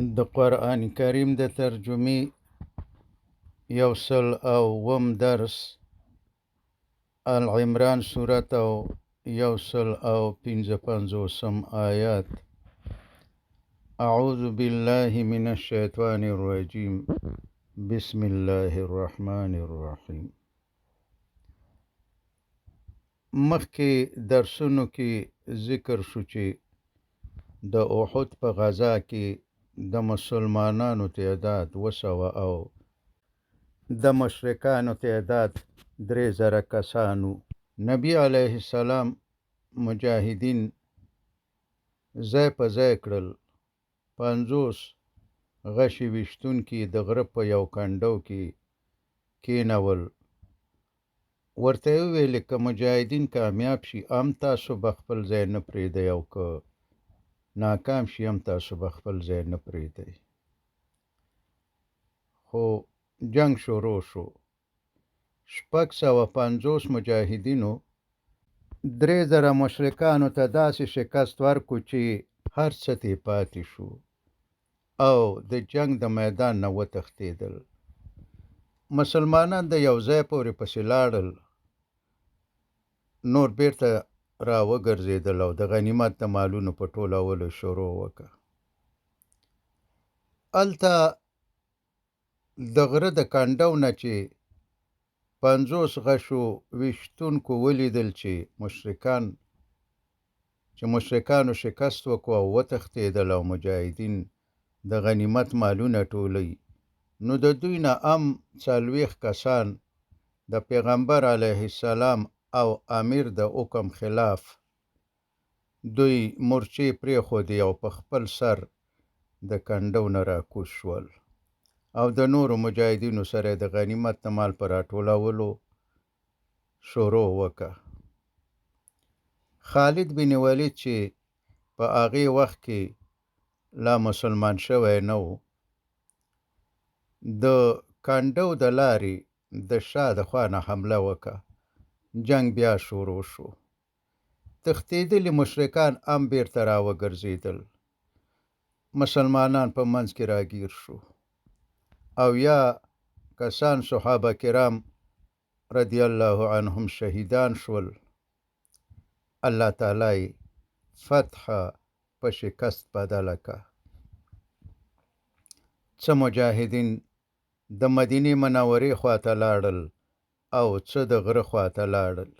د قرآن کریم د ترجمې یو سل او اووم درس العمران سورت او یو سل او پنځه پنځوسم آیات. اعوذ بالله من الشیطان الرجیم بسم الله الرحمن الرحیم. مخکې درسونو کې ذکر شو چې د احد په غزا کې د مسلمانانو تعداد 200 او د مشرکانو تعداد 3000 کسانو. نبی علیه السلام مجاهدین ځای په ځای کړل. 50 غشي ویشتونکي د غره په یو کنډو کې کېنول. ورته یې وویل که مجاهدین کامیاب شي هم تاسو به خپل ځای نه پرېږدئ او که ناکام شي هم تاسو به خپل ځای نه پرېږدئ. خو جنگ شروع شو. 650 مجاهدینو 3000 مشرکانو ته داسې شکست ورکړو چې هر څه ته پاتې شو او د جنگ د میدان نه وتښتېدل. مسلمانان د یو ځای پورې پسې لاړل، نور بیرته را وګرځېدل او د غنیمت د مالونو په ټولولو شروع وکړه. هلته د غره د کنډو نه چې 50 غشو ویشتونکو ولیدل چې مشرکانو شکست وکړو او وتښتېدل او مجاهدین د غنیمت مالونه ټولوي، نو د دوی نه هم 40 کسان د پیغمبر علیه السلام او امیر د حکم خلاف دوی مورچې پرېښودې او په خپل سر د کنډو نه راکوز شول او د نورو مجاهدینو سره د غنیمت د مال په راټولولو شروع وکړه. خالد بن ولید چې په هغې وخت کې لا مسلمان شوی نه و، د کنډو د لارې د شا د خوا نه حمله وکړه. جنگ بیا شروع شو. تښتېدلي مشرکان هم بیرته را وګرځېدل. مسلمانان په منځ کې راګیر شو او یا کسان صحابه کرام رضی الله عنهم شهیدان شول. الله تعالی فتح په شکست بدله کړه. څه مجاهدین د مدینې منورې خواته لاړل او څه د غره خواته لاړل.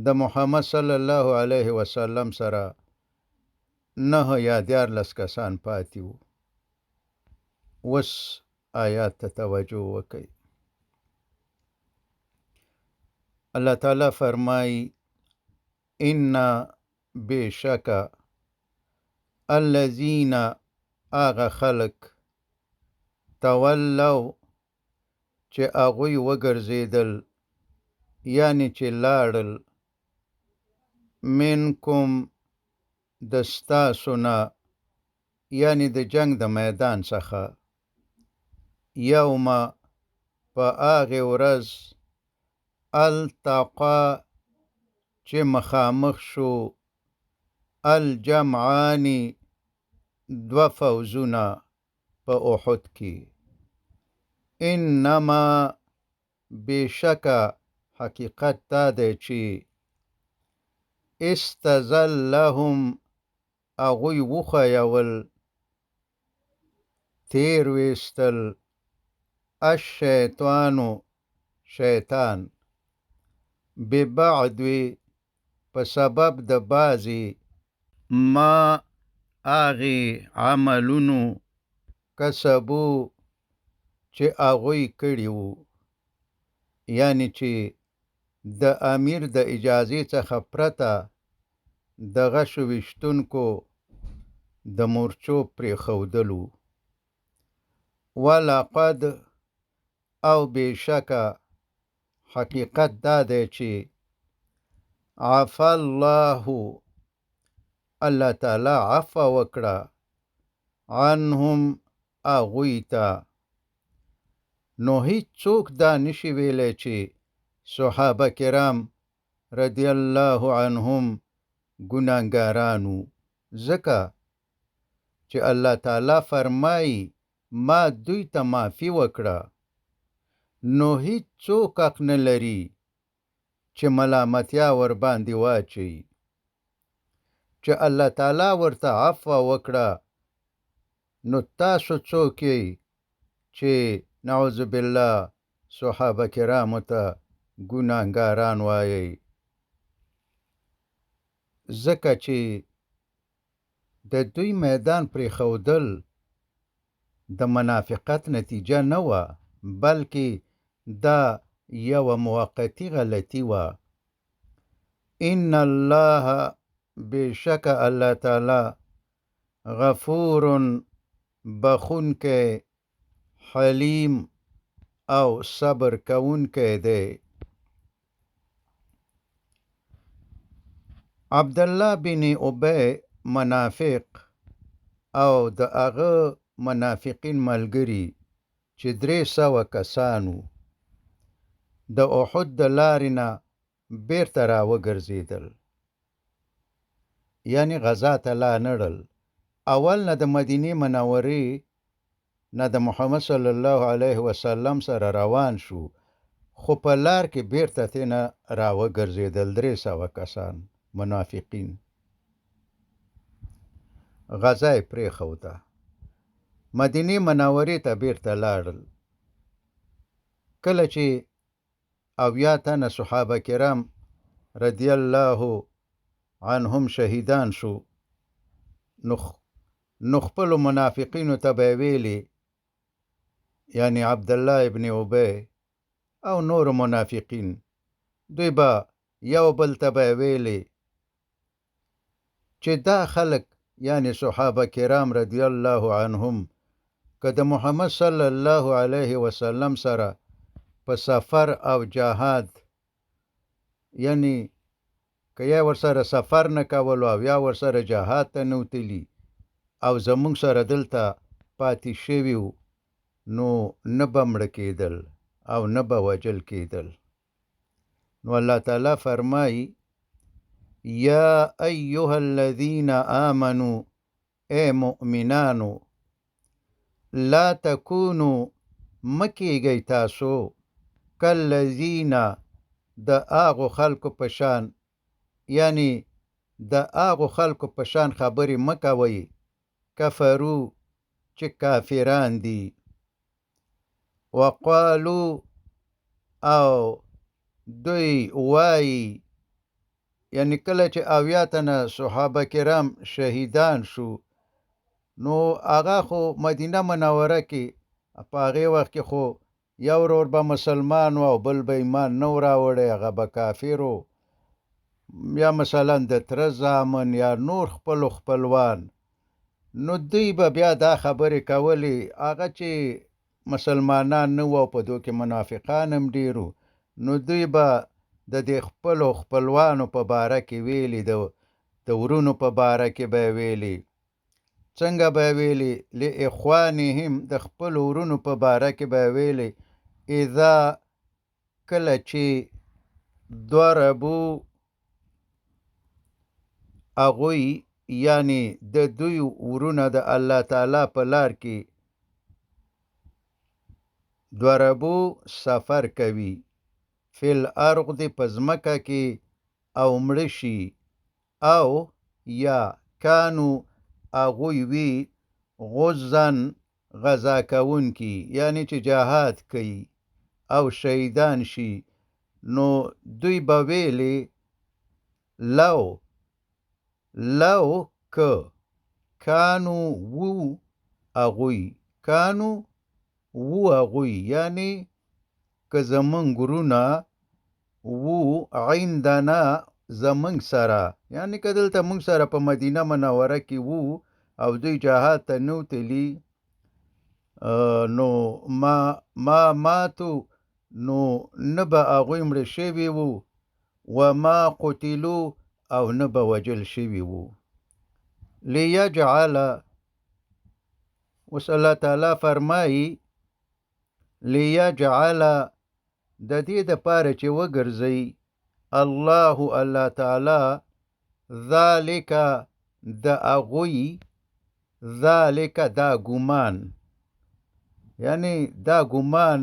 د محمد صلی الله علیه وسلم سره 9 یا 14 کسان پاتې وو. اوس آیات ته توجه وکړئ. الله تعالی فرمایي ان بشک الذین آغا خلق تولو چې هغوی وګرځېدل یعنی چې لاړل منکم د ستاسو نه یعنی د جنگ د میدان څخه یوم په هغې ورځ التقا چې مخامخ شو الجمعانی 2 فوزونه په احد کې. انما بشکه حقیقت دا دی چې استزلهم هغوی وښیول تیر ویستل الشیطانو شیطان ببعدوی په سبب د بعضی ما هغې عملونو کسبو چې هغوی کړي وو، یعنی چې د امیر د اجازې څخه پرته د غشو ویشتونکو د مورچو پرېښودلو. ولقد او بېشکه حقیقت دا دی چې عفا الله تعالی عفو وکړه عنهم هغوی ته. نو هیڅ څوک دا نشي ویلی چې صحابه کرام رضی الله عنهم ګناهګارانو، ځکه چې الله تعالی فرمایي ما دوی ته معافي وکړه، نو هیڅ څوک حق نه لري چې ملامتیا ور باندې واچوي. چې الله تعالی ورته عفو وکړه، نو تاسو څوک یې چې نعوذ بالله صحابه کرامو ته ګناهګاران وایي؟ ځکه چې د دوی میدان پرېښودل د منافقت نتیجه نه وه، بلکې دا یوه موقتي غلطي وه. ان الله بېشکه الله تعالی غفور بخونکی حلیم او صبر کوونکی دی. عبدالله بن ابی منافق او د هغه منافقین ملګري چې 300 کسانو د احد د لارې نه بیرته راوګرځېدل، یعنی غزا ته لا نړل. اول نه د مدینې منورې نه د محمد صلی الله علیه وسلم سره روان شو، خو په لار کې بیرته ترېنه راوګرځېدل 300 کسان منافقین. غزا یې پرېښوده، مدینې منورې ته بیرته لاړل. کله چې 80 تنه صحابه کرام رضی الله عنهم شهیدان شو، نو خپلو منافقینو ته به یې ویلې، یعنی عبدالله ابن ابی او نور منافقین، دوی به یو بل ته به یې ویلې چې دا خلک یعنی صحابه کرام رضی الله عنهم که د محمد صلی الله علیه وسلم سره په سفر او جهاد، یعنی که یا ورسره سفر نه کولو او یا ورسره جهاد ته نه وتلي او زمونږ سره دلته پاتې شوي وو، نو نه به مړه کېدل او نه به وجل کېدل. نو الله تعالی فرمایي یا ایها الذین آمنوا، ای مؤمنانو، لا تکونو مکیږئ تاسو کالذین د هغو خلکو په شان، یعنی د هغو خلکو په شان خبرې مه کوئ کفرو چې کافران دي، وقالو او دوی وایي، یعنی کله چې 80 تنه صحابه کرام شهیدان شو، نو هغه خو مدینه منوره کې په هغې وخت کې خو یو ورور به مسلمان و او بل به ایمان نه و راوړی، هغه به کافر و، یا مثلا د تره زامن یا نور خپلو خپلوان. نو دوی به بیا دا خبرې کولې، هغه چې مسلمانان نه و او په دو کې منافقان هم ډېرو، نو دوی به د دې خپلو خپلوانو په باره کې ویلي، د ورونو په باره کې به یې ویلي. څنګه به یې ویلي؟ لاخوانهم، د خپلو ورونو په باره کې به یې ویلي، اذا کله چې ضربو هغوی، یعنی د دوی ورونه د الله تعالی په لار کې ضربو سفر کوي، فی الارض په ځمکه کې، او مړه شي، او یا کانو هغوی وي غزن غزا کوونکي، یعنی چې جهاد کوي او شهیدان شي، نو دوی به ویلې لو که کانو وو هغوی، کانو وو هغوی، یعنی که زمونږ ورونه وو عندنا زمونږ سره، یعنی که دلته مونږ سره په مدینه منوره کې وو او دوی جهاد ته نه وتلي، نو ما ماتو، نو نه به هغوی مړه شوي وو، وما قتلو او نه به وجل شوي وو. لیجعل، اوس الله تعالی فرمایي لیجعل، د دې دپاره چې وګرځئ الله تعالی ذالک د هغوی، ذالک دا ګمان، یعنی دا ګمان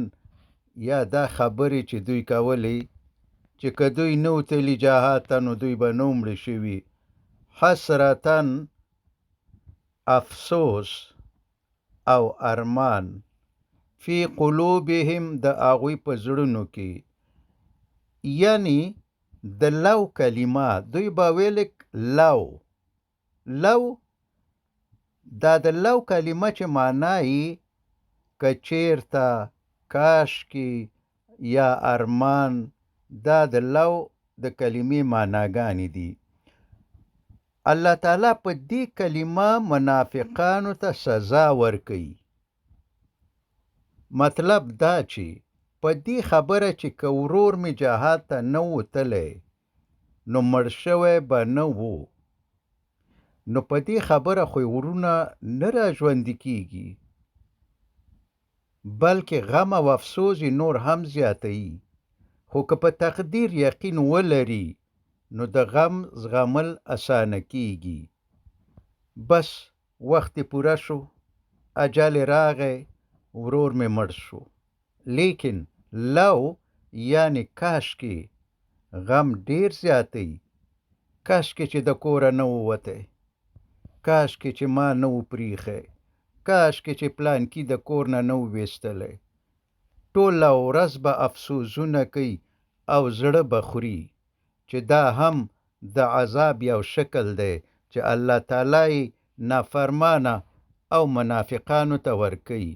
یا دا خبرې چې دوی کولې چې که دوی نه وتلي جهاد ته نو دوی به نه مړه شوي، حسرتن افسوس او ارمان، فی قلوبهم د هغوی په زړونو کې، یعنی د لو کلمه دوی به ویلې لو دا د لو کلمه چې معنا یې که چیرته، کاشکې یا ارمان، دا د لو د کلمې معناګانې دي. الله تعالی په دې کلمه منافقانو ته سزا ورکوي. مطلب دا چې په دې خبره چې که ورور مې جهاد ته نه وتلی نو مړ شوی به نه و، نو په دې خبره خو ورونه نه راژوندي کېږي، بلکې غم او افسوس یې نور هم زیاتوي. خو که په تقدیر یقین ولري نو د غم زغمل اسانه کېږي. بس وخت یې پوره شو، اجل یې راغی، ورور مې مړ شو. لیکن لو یعنی کاشکې غم ډیر زیاتوي. کاشکې چې د کوره نه ووتی، کاشکې چې ما نه و پریښی، کاشکې چې پلانکي د کور نه نه وویستلی. ټوله ورځ به افسوسونه کوي او زړه به خوري چې دا هم د عذاب یو شکل دی چې الله تعالی یې نافرمانه او منافقانو ته ورکوي.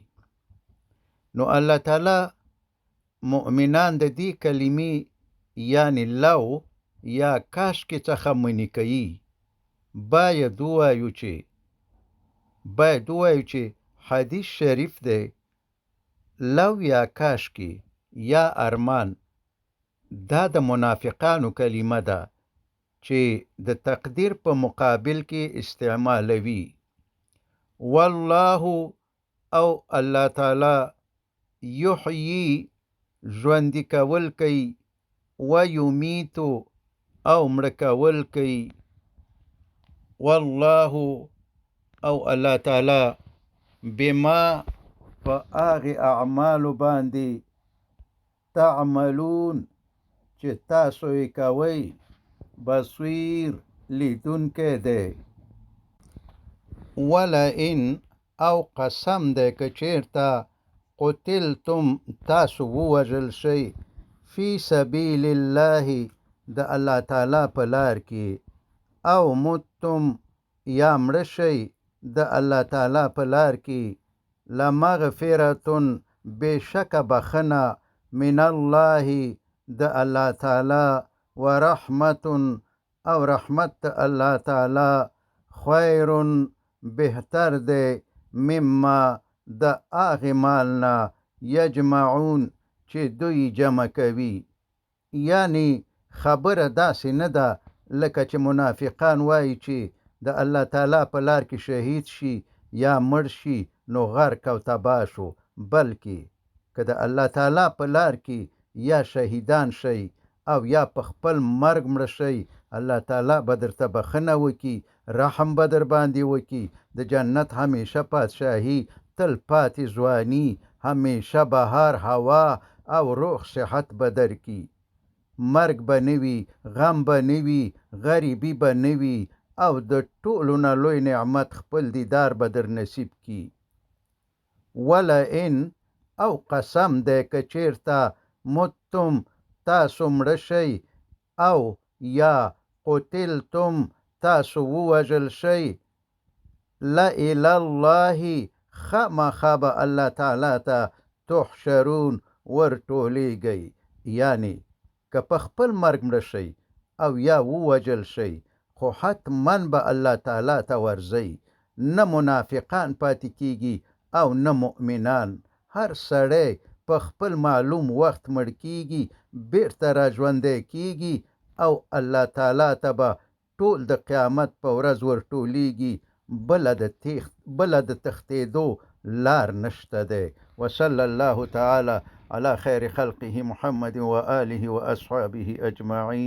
نو الله تعالی مؤمنان د دې کلمې یعنی لو یا کاشکې څخه منې کوي. باید ووایو چې حدیث شریف دی، لو یا کاشکې یا ارمان دا د منافقانو کلمه ده چې د تقدیر په مقابل کې استعمالوي. والله او الله تعالی یحیی ژوندي کول کوي، و یمیتو او مړه کول کوي. والله او الله تعالی بما په هغې اعمالو باندې تعملون چې تاسو یې کوئ بصیر لیدونکی دی. ولئن او قسم دی که چیرته قتلتم تاسو ووژل شئ فی سبیل الله د الله تعالی په لار کې، او متم یا مړه شئ د الله تعالی په لار کې، لمغفرة بېشکه بخښنه من الله د الله تعالی، ورحمة او رحمت د الله تعالی، خیر بهتر دی مما د هغې مال نه یجمعون چې دوی جمع کوي. یعنی خبره داسې نه ده لکه چې منافقان وایي چې د الله تعالی په لار کې شهید شي یا مړ شي نو غرق او تباه شو، بلکې که د الله تعالی په لار کې یا شهیدان شئ او یا په خپل مرګ مړه شئ، الله تعالی به درته بخښنه وکړي، رحم به در باندې وکړي، د جنت همیشه پادشاهي، تل پاتې ځواني، همیشه بهار هوا او روغ صحت به درکړي. مرګ به نه وي، غم به نه وي، غریبي به نه وي، او د ټولو نه لوی نعمت خپل دیدار به در نصیب کړي. ولئن او قسم دی که چیرته متم تاسو مړه شئ، او یا قتلتم تاسو ووژل شئ، لإلی الله خامخا به الله تعالی ته تحشرون ورټولېږئ. یعنی که په خپل مرګ مړه شئ او یا ووژل شئ خو حتما به الله تعالی ته ورځئ. نه منافقان پاتې کېږي او نه مؤمنان. هر سړی په خپل معلوم وخت مړ کېږي، بیرته راژوندی کېږي او الله تعالی ته به ټول د قیامت په ورځ ورټولېږي. بله د تښتېدو لار نشته دی. وصلی الله تعالی علی خیر خلقه محمد و آله و اصحابه اجمعین.